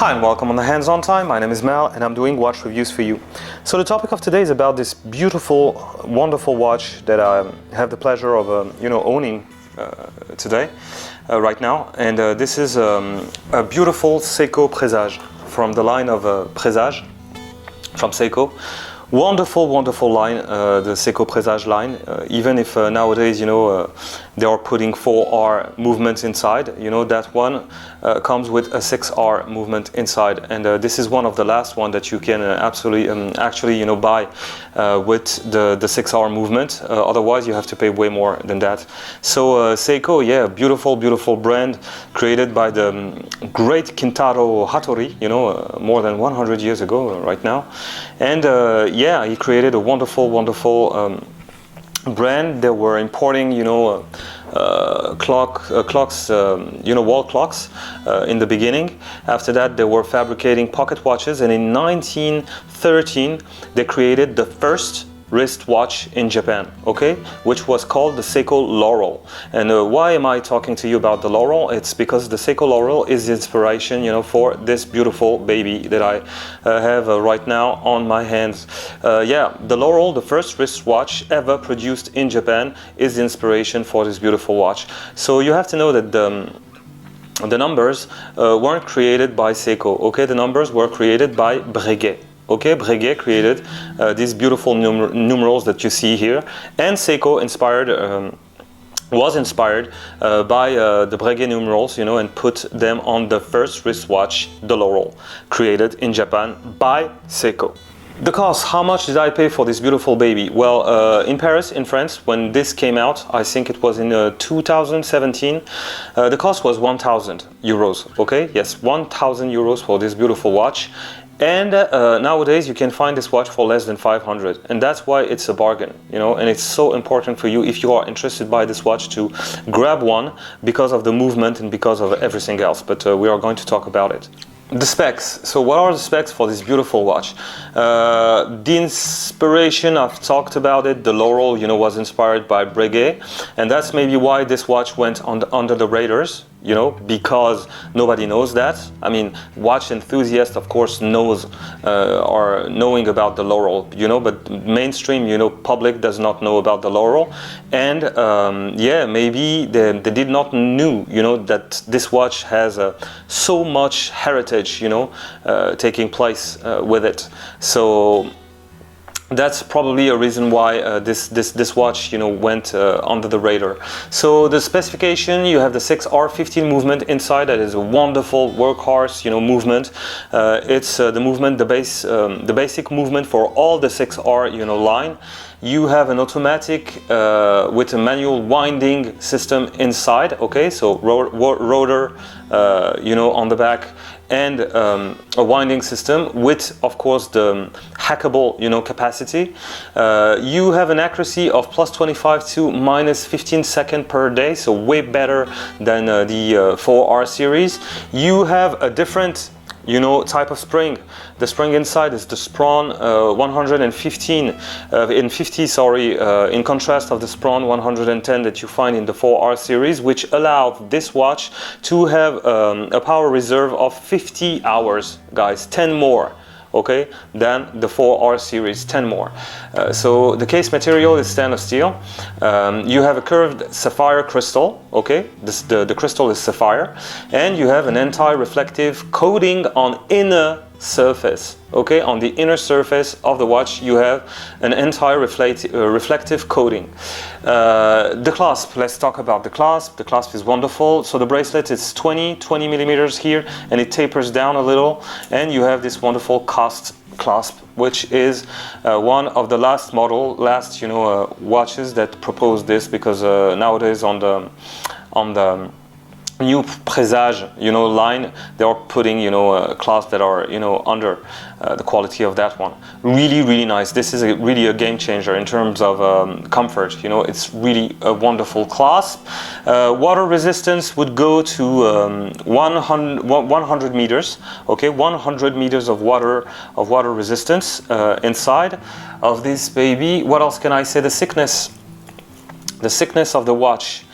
Hi and welcome on the Hands-On Time. My name is Mel and I'm doing watch reviews for you. So the topic of today is about this beautiful, wonderful watch that I have the pleasure of owning today, right now. And this is a beautiful Seiko Presage from the line of Presage from Seiko. Wonderful, wonderful line, the Seiko Presage line. Even if nowadays, they are putting 4R movements inside, that one comes with a 6R movement inside. And this is one of the last one that you can actually buy with the 6R movement. Otherwise, you have to pay way more than that. So Seiko, yeah, beautiful, beautiful brand created by the great Kintaro Hattori, more than 100 years ago right now. And yeah, he created a wonderful, wonderful brand. They were importing, clocks, wall clocks in the beginning. After that, they were fabricating pocket watches, and in 1913, they created the first wristwatch in Japan, okay, which was called the Seiko Laurel. And why am I talking to you about the Laurel? It's because the Seiko Laurel is the inspiration, for this beautiful baby that I have right now on my hands. Yeah, the Laurel, the first wristwatch ever produced in Japan, is the inspiration for this beautiful watch. So you have to know that the numbers weren't created by Seiko, okay? The numbers were created by Breguet. Okay, Breguet created these beautiful numerals that you see here, and Seiko was inspired by the Breguet numerals, and put them on the first wristwatch, the Laurel, created in Japan by Seiko. The cost, how much did I pay for this beautiful baby? Well, in Paris, in France, when this came out, I think it was in 2017, the cost was 1,000 euros, okay? Yes, 1,000 euros for this beautiful watch. And nowadays you can find this watch for less than 500, and that's why it's a bargain, and it's so important for you, if you are interested by this watch, to grab one because of the movement and because of everything else. But we are going to talk about it. The specs. So what are the specs for this beautiful watch? The inspiration, I've talked about it. The Laurel, was inspired by Breguet, and that's maybe why this watch went under the radars, because nobody knows that. I mean, watch enthusiasts, of course, are knowing about the Laurel, but mainstream, public does not know about the Laurel. And yeah, maybe they did not knew, that this watch has so much heritage, taking place with it. So that's probably a reason why this watch went under the radar. So the specification, you have the 6R15 movement inside. That is a wonderful workhorse movement. It's the movement, the basic movement for all the 6R line. You have an automatic with a manual winding system inside, okay, so rotor on the back, and a winding system with, of course, the hackable capacity. You have an accuracy of +25 to -15 seconds per day, so way better than the 4R series. You have a different type of spring. The spring inside is the Spron 115 in 50, sorry, in contrast of the Spron 110 that you find in the 4R series, which allows this watch to have a power reserve of 50 hours, guys, 10 more. Okay, than the 4R series, 10 more. So the case material is stainless steel. You have a curved sapphire crystal, okay? The crystal is sapphire. And you have an anti-reflective coating on inner surface, okay? On the inner surface of the watch, you have an anti-reflective coating. The clasp, let's talk about the clasp. The clasp is wonderful. So the bracelet is 20 millimeters here, and it tapers down a little, and you have this wonderful clasp, which is one of the last watches that proposed this, because nowadays on the new Presage line, they are putting clasps that are under the quality of that one. Really, really nice. This is really a game changer in terms of comfort. It's really a wonderful clasp. Water resistance would go to 100 meters. Okay, 100 meters of water resistance inside of this baby. What else can I say? The thickness of the watch,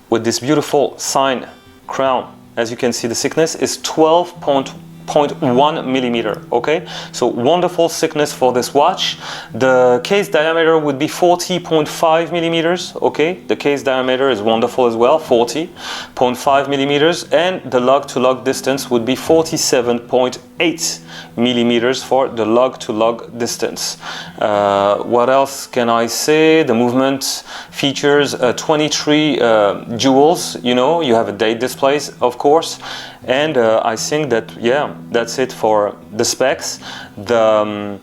with this beautiful sign crown. As you can see, the thickness is 12.1 0.1 millimeter. Okay, so wonderful thickness for this watch. The case diameter would be 40.5 millimeters. Okay, the case diameter is wonderful as well, 40.5 millimeters, and the lug-to-lug distance would be 47.8 millimeters for the lug-to-lug distance. What else can I say? The movement features 23 jewels. You know, you have a date displays, of course, and I think that, yeah, that's it for the specs. The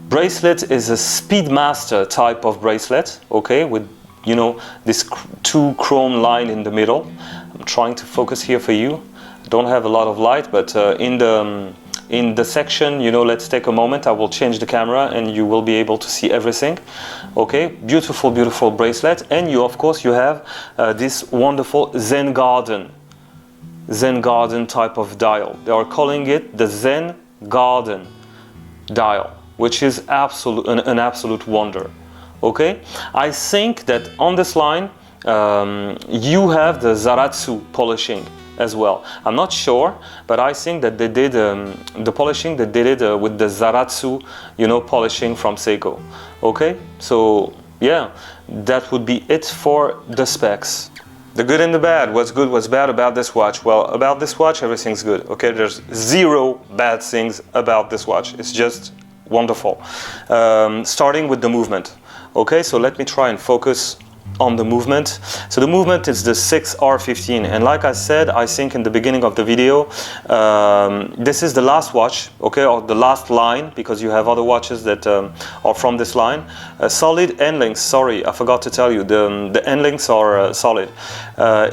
bracelet is a Speedmaster type of bracelet, okay, with, you know, this two chrome line in the middle. I'm trying to focus here for you. I don't have a lot of light, but in the section, you know, let's take a moment. I will change the camera and you will be able to see everything. Okay, beautiful, beautiful bracelet. And you, of course, you have this wonderful Zen Garden type of dial. They are calling it the Zen Garden dial, which is an absolute wonder. Okay, I think that on this line you have the Zaratsu polishing as well. I'm not sure, but I think that they did the polishing, they did it with the Zaratsu, you know, polishing from Seiko. Okay, so yeah, that would be it for the specs. The good and the bad. What's good, what's bad about this watch? Well, about this watch, everything's good. Okay, there's zero bad things about this watch. It's just wonderful. Starting with the movement. Okay, so let me try and focus on the movement. So the movement is the 6R15, and like I said, I think in the beginning of the video, this is the last watch, okay, or the last line, because you have other watches that are from this line. Solid end links, sorry, I forgot to tell you, the end links are solid.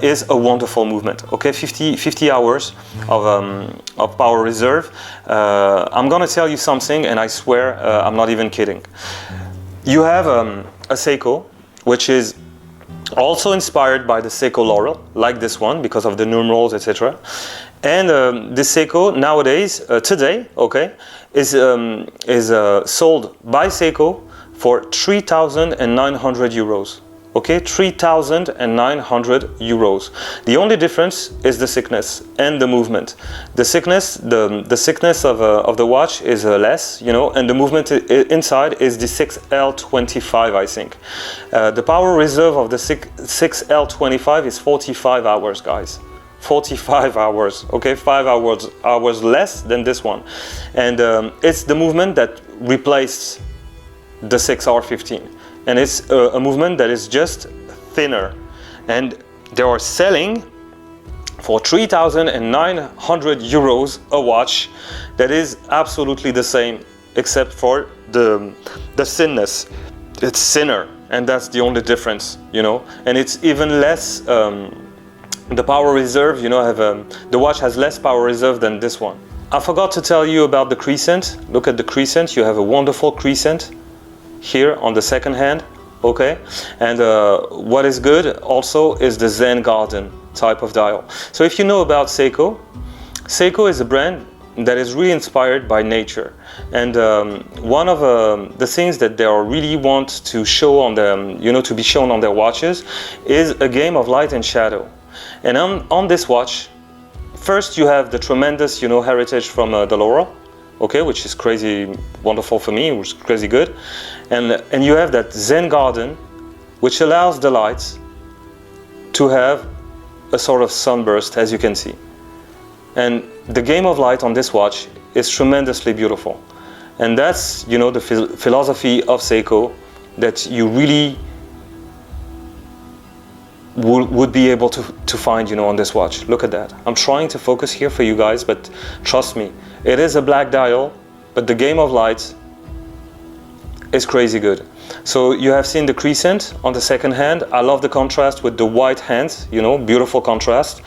Is a wonderful movement, okay, 50 hours of power reserve. I'm gonna tell you something, and I swear I'm not even kidding. You have a Seiko, which is also inspired by the Seiko Laurel, like this one, because of the numerals, etc. And this Seiko nowadays, today, okay, is sold by Seiko for 3,900 euros. Okay, 3,900 euros. The only difference is the thickness and the movement. The thickness of the watch is less, you know, and the movement inside is the 6L25, I think. The power reserve of the 6L25 is 45 hours, guys. 45 hours, okay, 5 hours less than this one. And it's the movement that replaced the 6R15. And it's a movement that is just thinner. And they are selling for 3,900 euros a watch that is absolutely the same, except for the thinness. It's thinner, and that's the only difference, you know. And it's even less, the power reserve, you know, the watch has less power reserve than this one. I forgot to tell you about the crescent. Look at the crescent, you have a wonderful crescent here on the second hand, okay, and what is good also is the Zen Garden type of dial. So if you know about Seiko, Seiko is a brand that is really inspired by nature, and one of the things that they really want to show on them, you know, to be shown on their watches, is a game of light and shadow. And on this watch, first you have the tremendous, you know, heritage from the Laurel, okay, which is crazy wonderful for me, which is crazy good. And you have that Zen Garden, which allows the lights to have a sort of sunburst, as you can see. And the game of light on this watch is tremendously beautiful. And that's, you know, the philosophy of Seiko that you really would be able to find, you know, on this watch. Look at that. I'm trying to focus here for you guys, but trust me, it is a black dial, but the game of light is crazy good. So you have seen the crescent on the second hand. I love the contrast with the white hand, you know, beautiful contrast.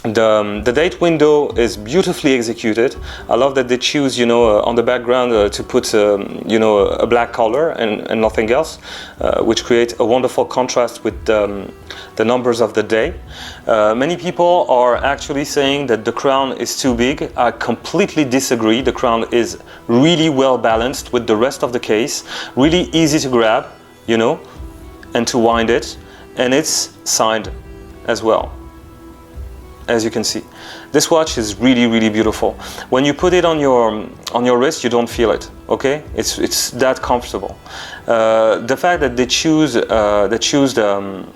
The date window is beautifully executed. I love that they choose, you know, on the background to put, you know, a black color and nothing else, which creates a wonderful contrast with the numbers of the day. Many people are actually saying that the crown is too big. I completely disagree. The crown is really well balanced with the rest of the case, really easy to grab, you know, and to wind it, and it's signed as well. as you can see. This watch is really, really beautiful. When you put it on your wrist, you don't feel it. Okay, it's that comfortable. The fact that they choose the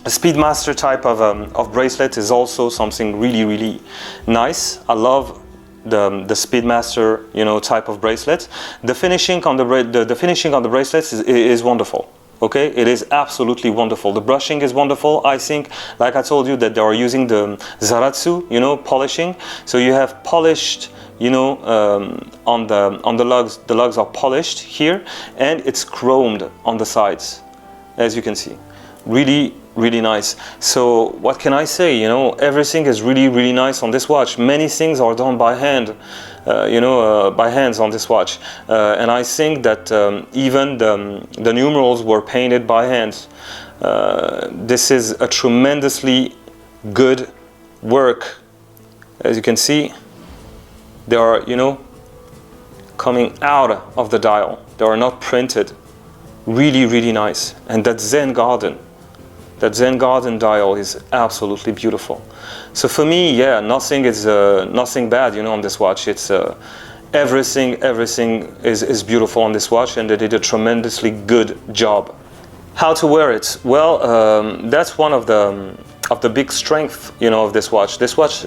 Speedmaster type of bracelet is also something really, really nice. I love the Speedmaster, you know, type of bracelet. The finishing on the finishing on the bracelets is wonderful. Okay, it is absolutely wonderful. The brushing is wonderful. I think, like I told you, that they are using the Zaratsu, you know, polishing. So you have polished, you know, on the lugs. The lugs are polished here, and it's chromed on the sides, as you can see. Really, really nice. So what can I say? You know, everything is really, really nice on this watch. Many things are done by hand, you know, by hands on this watch. And I think that even the numerals were painted by hands. This is a tremendously good work. As you can see, they are, you know, coming out of the dial. They are not printed. Really, really nice. And that Zen Garden dial is absolutely beautiful. So for me, yeah, nothing bad, you know, on this watch. It's everything is beautiful on this watch, and they did a tremendously good job. How to wear it? Well, that's one of the big strengths, you know, of this watch. This watch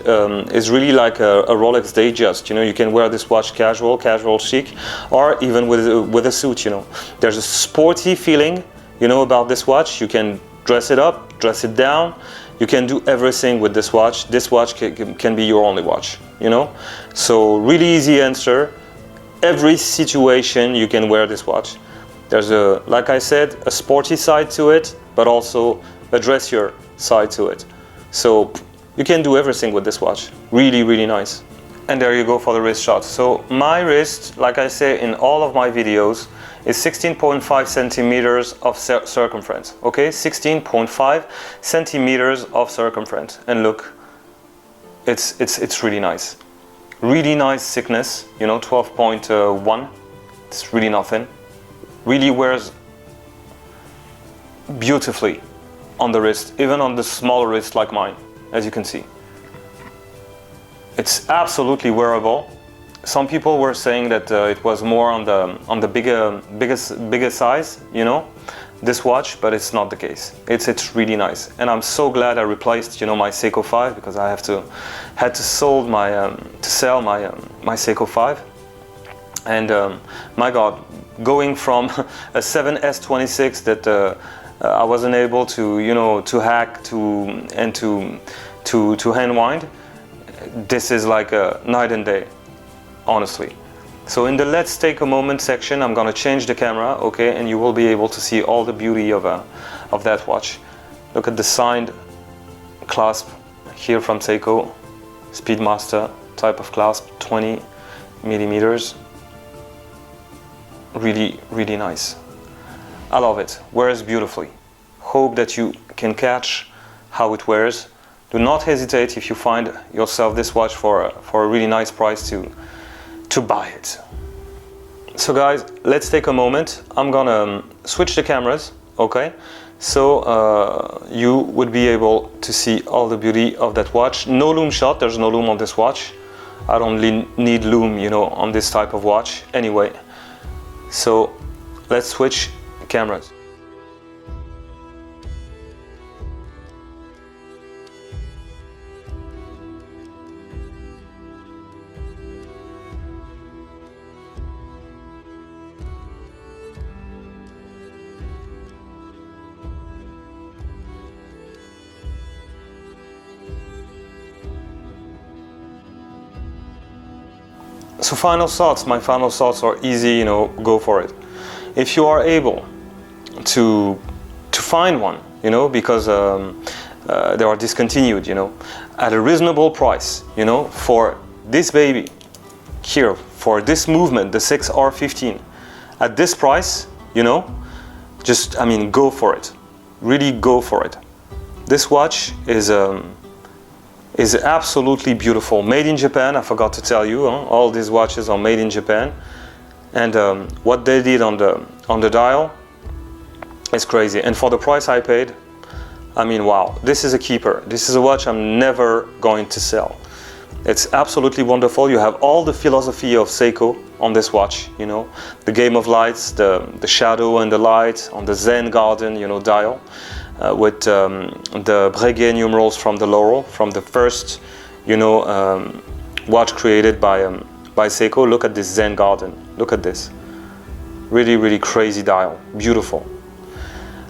is really like a Rolex Datejust. You know, you can wear this watch casual chic, or even with a suit. You know, there's a sporty feeling, you know, about this watch. You can dress it up, dress it down. You can do everything with this watch. This watch can be your only watch, you know. So really easy answer. Every situation you can wear this watch. There's like I said, a sporty side to it, but also a dressier side to it. So you can do everything with this watch. Really, really nice. And there you go for the wrist shot. So my wrist, like I say in all of my videos, is 16.5 centimeters of circumference. Okay, 16.5 centimeters of circumference. And look, it's really nice. Really nice thickness, you know, 12.1. It's really nothing. Really wears beautifully on the wrist, even on the smaller wrist like mine, as you can see. It's absolutely wearable. Some people were saying that it was more on the bigger size, you know, this watch, but it's not the case. It's really nice, and I'm so glad I replaced, you know, my Seiko 5, because I had to sell my Seiko 5, and my God, going from a 7S26 that I wasn't able to, you know, to hack and to hand wind. This is like a night and day, honestly. So in the let's take a moment section, I'm gonna change the camera, okay, and you will be able to see all the beauty of that watch. Look at the signed clasp here from Seiko, Speedmaster type of clasp, 20 millimeters. Really, really nice. I love it. Wears beautifully. Hope that you can catch how it wears. Do not hesitate if you find yourself this watch for a really nice price to buy it. So guys, let's take a moment. I'm gonna switch the cameras, okay? So you would be able to see all the beauty of that watch. No loom shot, there's no loom on this watch. I don't need loom, you know, on this type of watch anyway. So let's switch cameras. So final thoughts, my final thoughts are easy, you know, go for it. If you are able to find one, you know, because they are discontinued, you know, at a reasonable price, you know, for this baby here, for this movement, the 6R15, at this price, you know, just, I mean, go for it. Really go for it. This watch is absolutely beautiful. Made in Japan, I forgot to tell you, all these watches are made in Japan. And what they did on the dial is crazy. And for the price I paid, I mean, wow, this is a keeper. This is a watch I'm never going to sell. It's absolutely wonderful. You have all the philosophy of Seiko on this watch, you know, the game of lights, the shadow and the light on the Zen Garden, you know, dial, with the Breguet numerals from the Laurel, from the first, you know, watch created by Seiko. Look at this Zen Garden. Look at this. Really, really crazy dial. Beautiful.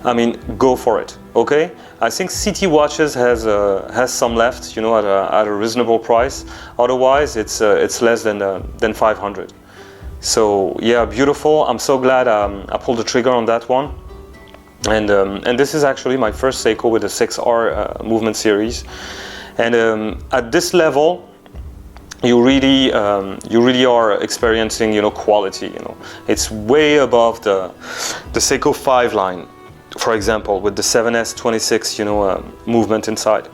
I mean, go for it. Okay. I think CT watches has some left, you know, at a reasonable price. Otherwise, it's less than 500. So yeah, beautiful. I'm so glad I pulled the trigger on that one. And this is actually my first Seiko with a 6R movement series. And at this level, you really are experiencing, you know, quality. You know, it's way above the Seiko 5 line, for example, with the 7S26, you know, movement inside.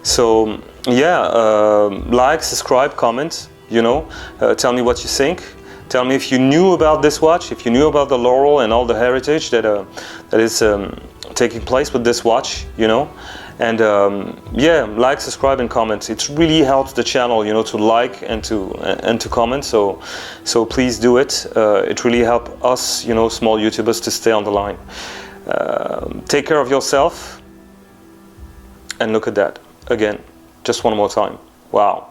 So yeah, like, subscribe, comment, you know, tell me what you think. Tell me if you knew about this watch, if you knew about the Laurel and all the heritage that is taking place with this watch, you know. And yeah, like, subscribe, and comment. It really helps the channel, you know, to like and to comment. So please do it. It really helps us, you know, small YouTubers, to stay on the line. Take care of yourself. And look at that again, just one more time. Wow.